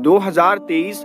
2023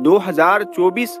2024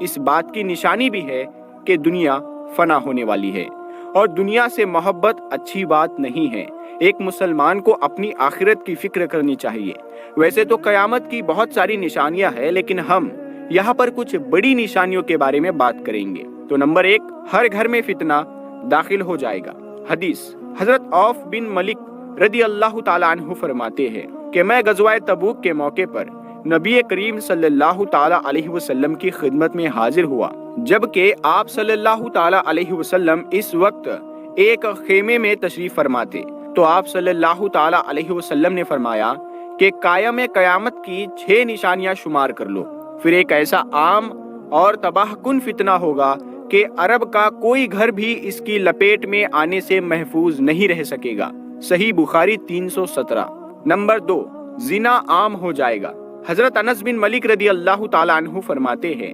اس بات کی نشانی بھی ہے کہ دنیا فنا ہونے والی ہے اور دنیا سے محبت اچھی بات نہیں ہے۔ ایک مسلمان کو اپنی آخرت کی فکر کرنی چاہیے۔ ویسے تو قیامت کی بہت ساری نشانیاں ہیں، لیکن ہم یہاں پر کچھ بڑی نشانیوں کے بارے میں بات کریں گے۔ تو نمبر 1، ہر گھر میں فتنہ داخل ہو جائے گا۔ حدیث، حضرت عوف بن ملک رضی اللہ تعالیٰ عنہ فرماتے ہیں کہ میں غزوہ تبوک کے موقع پر نبی کریم صلی اللہ تعالیٰ علیہ وسلم کی خدمت میں حاضر ہوا، جبکہ آپ صلی اللہ تعالیٰ علیہ وسلم اس وقت ایک خیمے میں تشریف فرماتے۔ تو آپ صلی اللہ تعالیٰ علیہ وسلم نے فرمایا کہ قائم قیامت کی 6 نشانیاں شمار کر لو، پھر ایک ایسا عام اور تباہ کن فتنہ ہوگا کہ عرب کا کوئی گھر بھی اس کی لپیٹ میں آنے سے محفوظ نہیں رہ سکے گا۔ صحیح بخاری 317۔ نمبر 2، زنا عام ہو جائے گا۔ حضرت انس بن مالک رضی اللہ تعالیٰ عنہ فرماتے ہیں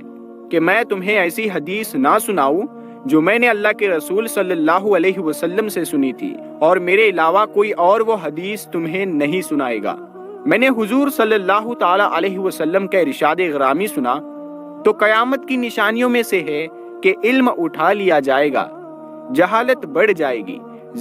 کہ میں تمہیں ایسی حدیث نہ سناؤں جو میں نے اللہ کے رسول صلی اللہ علیہ وسلم سے سنی تھی، اور میرے علاوہ کوئی اور وہ حدیث تمہیں نہیں سنائے گا۔ میں نے حضور صلی اللہ تعالیٰ علیہ وسلم کا ارشاد گرامی سنا تو قیامت کی نشانیوں میں سے ہے کہ علم اٹھا لیا جائے گا، جہالت بڑھ جائے گی،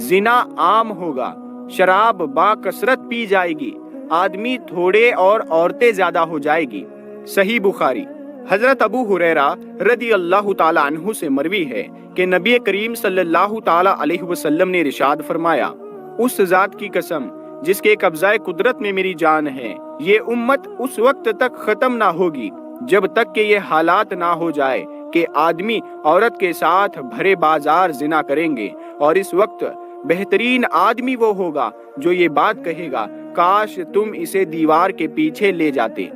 زنا عام ہوگا، شراب با کثرت پی جائے گی، آدمی تھوڑے اور عورتیں زیادہ ہو جائے گی۔ صحیح بخاری۔ حضرت ابو ہریرہ رضی اللہ تعالیٰ عنہ سے مروی ہے کہ نبی کریم صلی اللہ تعالیٰ علیہ وسلم نے ارشاد فرمایا، اس ذات کی قسم جس کے قبضہ قدرت میں میری جان ہے، یہ امت اس وقت تک ختم نہ ہوگی جب تک کہ یہ حالات نہ ہو جائے کہ آدمی عورت کے ساتھ بھرے بازار زنا کریں گے، اور اس وقت بہترین آدمی وہ ہوگا جو یہ بات کہے گا، کاش تم اسے دیوار کے پیچھے لے جاتے،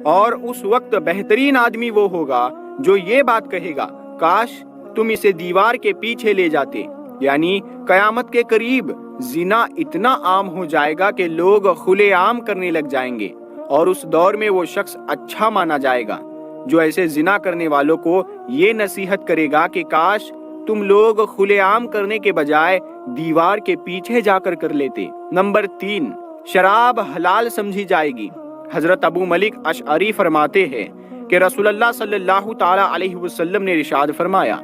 اور اس وقت بہترین آدمی وہ ہوگا جو یہ بات کہے گا، کاش تم اسے دیوار کے پیچھے لے جاتے۔ یعنی قیامت کے قریب زنا اتنا عام ہو جائے گا کہ لوگ کھلے عام کرنے لگ جائیں گے، اور اس دور میں وہ شخص اچھا مانا جائے گا جو ایسے زنا کرنے والوں کو یہ نصیحت کرے گا کہ کاش تم لوگ کھلے عام کرنے کے بجائے دیوار کے پیچھے جا کر لیتے۔ نمبر 3، شراب حلال سمجھی جائے گی۔ حضرت ابو ملک اشعری فرماتے ہیں کہ رسول اللہ صلی اللہ تعالیٰ علیہ وسلم نے ارشاد فرمایا،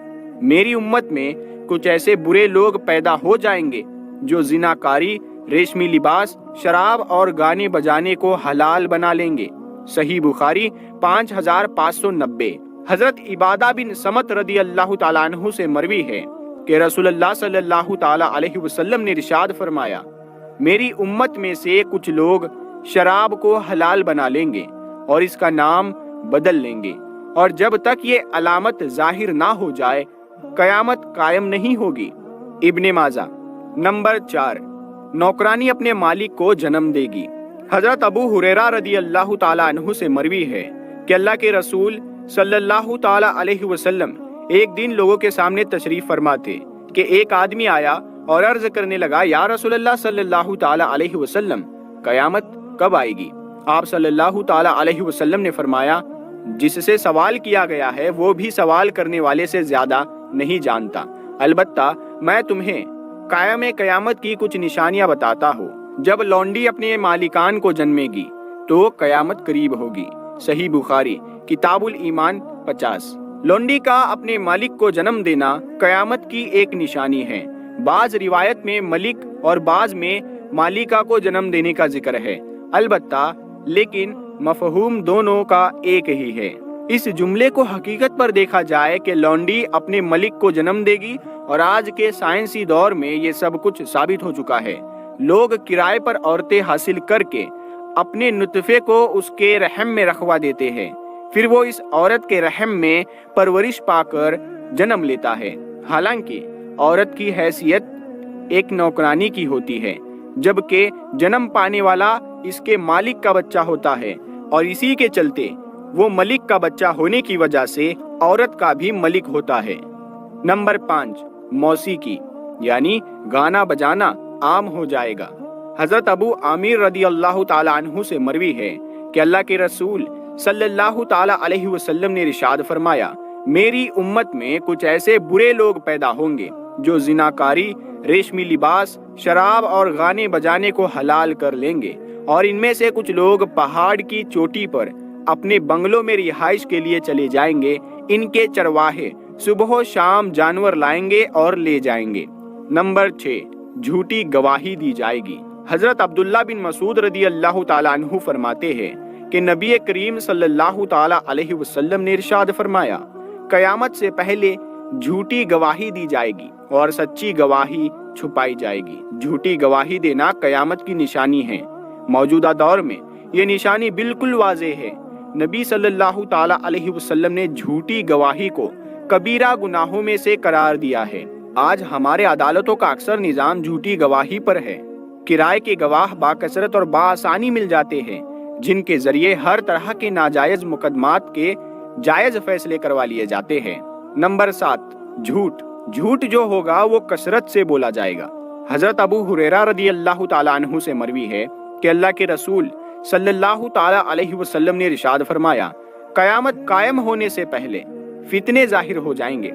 میری امت میں کچھ ایسے برے لوگ پیدا ہو جائیں گے جو زنا کاری، ریشمی لباس، شراب اور گانے بجانے کو حلال بنا لیں گے۔ صحیح بخاری 5590۔ حضرت عبادہ بن صمت رضی اللہ تعالیٰ عنہ سے مروی ہے کہ رسول اللہ صلی اللہ تعالیٰ علیہ وسلم نے ارشاد فرمایا، میری امت میں سے کچھ لوگ شراب کو حلال بنا لیں گے اور اس کا نام بدل لیں گے، اور جب تک یہ علامت ظاہر نہ ہو جائے قیامت قائم نہیں ہوگی۔ ابن ماجہ۔ نمبر 4، نوکرانی اپنے مالک کو جنم دے گی۔ حضرت ابو ہریرہ رضی اللہ تعالیٰ عنہ سے مروی ہے کہ اللہ کے رسول صلی اللہ تعالیٰ علیہ وسلم ایک دن لوگوں کے سامنے تشریف فرما تھے کہ ایک آدمی آیا اور عرض کرنے لگا، یا رسول اللہ صلی اللہ تعالیٰ علیہ وسلم، قیامت کب آئے گی؟ آپ صلی اللہ تعالیٰ علیہ وسلم نے فرمایا، جس سے سوال کیا گیا ہے وہ بھی سوال کرنے والے سے زیادہ نہیں جانتا، البتہ میں تمہیں قائم قیامت کی کچھ نشانیاں بتاتا ہوں۔ جب لونڈی اپنے مالکان کو جنمے گی تو قیامت قریب ہوگی۔ صحیح بخاری کتاب الایمان 50۔ لونڈی کا اپنے مالک کو جنم دینا قیامت کی ایک نشانی ہے۔ بعض روایت میں ملک اور بعض میں مالکہ کو جنم دینے کا ذکر ہے، البتہ لیکن مفہوم دونوں کا ایک ہی ہے۔ اس جملے کو حقیقت پر دیکھا جائے کہ لونڈی اپنے ملک کو جنم دے گی، اور آج کے سائنسی دور میں یہ سب کچھ ثابت ہو چکا ہے۔ لوگ کرائے پر عورتیں حاصل کر کے اپنے نطفے کو اس کے رحم میں رکھوا دیتے ہیں، پھر وہ اس عورت کے رحم میں پرورش پا کر جنم لیتا ہے۔ حالانکہ عورت کی حیثیت ایک نوکرانی کی ہوتی ہے، جبکہ جنم پانے والا اس کے مالک کا بچہ ہوتا ہے، اور اسی کے چلتے وہ ملک کا بچہ ہونے کی وجہ سے عورت کا بھی ملک ہوتا ہے۔ نمبر 5، موسیقی یعنی گانا بجانا عام ہو جائے گا۔ حضرت ابو عامر رضی اللہ تعالیٰ عنہ سے مروی ہے کہ اللہ کے رسول صلی اللہ تعالیٰ علیہ وسلم نے ارشاد فرمایا، میری امت میں کچھ ایسے برے لوگ پیدا ہوں گے جو زناکاری، ریشمی لباس، شراب اور گانے بجانے کو حلال کر لیں گے، اور ان میں سے کچھ لوگ پہاڑ کی چوٹی پر اپنے بنگلوں میں رہائش کے لیے چلے جائیں گے، ان کے چرواہے صبح و شام جانور لائیں گے اور لے جائیں گے۔ نمبر 6، جھوٹی گواہی دی جائے گی۔ حضرت عبداللہ بن مسعود رضی اللہ تعالیٰ عنہ فرماتے ہیں کہ نبی کریم صلی اللہ تعالیٰ علیہ وسلم نے ارشاد فرمایا، قیامت سے پہلے جھوٹی گواہی دی جائے گی اور سچی گواہی چھپائی جائے گی۔ جھوٹی گواہی دینا قیامت کی نشانی ہے۔ موجودہ دور میں یہ نشانی بالکل واضح ہے۔ نبی صلی اللہ تعالیٰ علیہ وسلم نے جھوٹی گواہی کو کبیرہ گناہوں میں سے قرار دیا ہے۔ آج ہمارے عدالتوں کا اکثر نظام جھوٹی گواہی پر ہے۔ کرائے کے گواہ باکثرت اور بآسانی مل جاتے ہیں، جن کے ذریعے ہر طرح کے ناجائز مقدمات کے جائز فیصلے کروا لیے جاتے ہیں۔ نمبر 7، جھوٹ جو ہوگا وہ کثرت سے بولا جائے گا۔ حضرت ابو ہریرہ رضی اللہ تعالیٰ عنہ سے مروی ہے کہ اللہ کے رسول صلی اللہ تعالیٰ علیہ وسلم نے ارشاد فرمایا، قیامت قائم ہونے سے پہلے فتنے ظاہر ہو جائیں گے،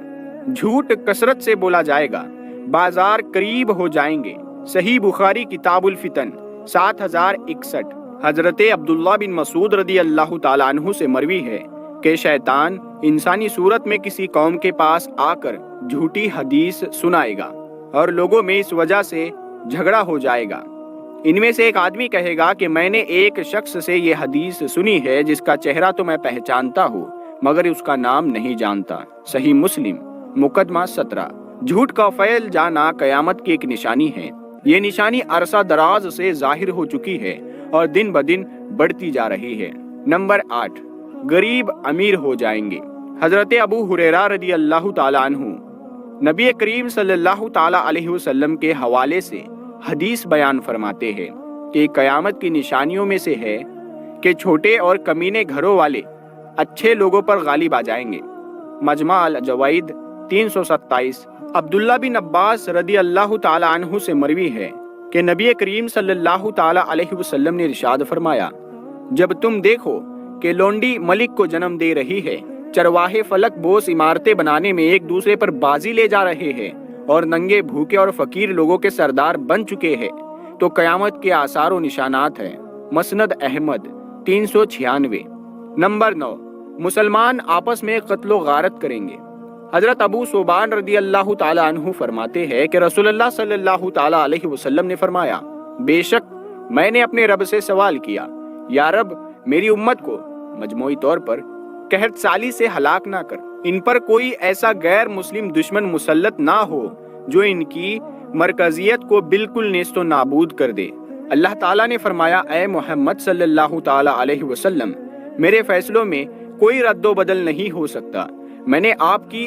جھوٹ کثرت سے بولا جائے گا، بازار قریب ہو جائیں گے۔ صحیح بخاری کتاب الفتن 7061۔ حضرت عبداللہ بن مسعود رضی اللہ تعالیٰ عنہ سے مروی ہے کہ شیطان انسانی صورت میں کسی قوم کے پاس آ کر جھوٹی حدیث سنائے گا اور لوگوں میں اس وجہ سے جھگڑا ہو جائے گا۔ ان میں سے ایک آدمی کہے گا کہ میں نے ایک شخص سے یہ حدیث سنی ہے جس کا چہرہ تو میں پہچانتا ہوں مگر اس کا نام نہیں جانتا۔ صحیح مسلم مقدمہ 17۔ جھوٹ کا پھیل جانا قیامت کی ایک نشانی ہے۔ یہ نشانی عرصہ دراز سے ظاہر ہو چکی ہے اور دن بدن بڑھتی جا رہی ہے۔ نمبر 8، غریب امیر ہو جائیں گے۔ حضرت ابو ہریرہ رضی اللہ تعالیٰ عنہ نبی کریم صلی اللہ تعالیٰ علیہ وسلم کے حوالے سے حدیث بیان فرماتے ہیں کہ قیامت کی نشانیوں میں سے ہے کہ چھوٹے اور کمینے گھروں والے اچھے لوگوں پر غالب آ جائیں گے۔ مجمع الجوائد 327۔ عبداللہ بن عباس رضی اللہ تعالیٰ عنہ سے مروی ہے کہ نبی کریم صلی اللہ تعالیٰ علیہ وسلم نے ارشاد فرمایا، جب تم دیکھو کہ لونڈی ملک کو جنم دے رہی ہے، چرواہے فلک بوس عمارتیں بنانے میں ایک دوسرے پر بازی لے جا رہے ہیں اور ننگے بھوکے اور فقیر لوگوں کے سردار بن چکے ہیں، تو قیامت کے آثار و نشانات ہیں۔ مسند احمد 396۔ نمبر 9، مسلمان آپس میں قتل و غارت کریں گے۔ حضرت ابو ثوبان رضی اللہ تعالیٰ عنہ فرماتے ہیں کہ رسول اللہ صلی اللہ تعالیٰ علیہ وسلم نے فرمایا، بے شک میں نے اپنے رب سے سوال کیا، یا رب میری امت کو مجموعی طور پر قحط سالی سے ہلاک نہ کر، ان پر کوئی ایسا غیر مسلم دشمن مسلط نہ ہو جو ان کی مرکزیت کو بالکل نیست و نابود کر دے۔ اللہ تعالیٰ نے فرمایا، اے محمد صلی اللہ تعالیٰ علیہ وسلم، میرے فیصلوں میں کوئی رد و بدل نہیں ہو سکتا۔ میں نے آپ کی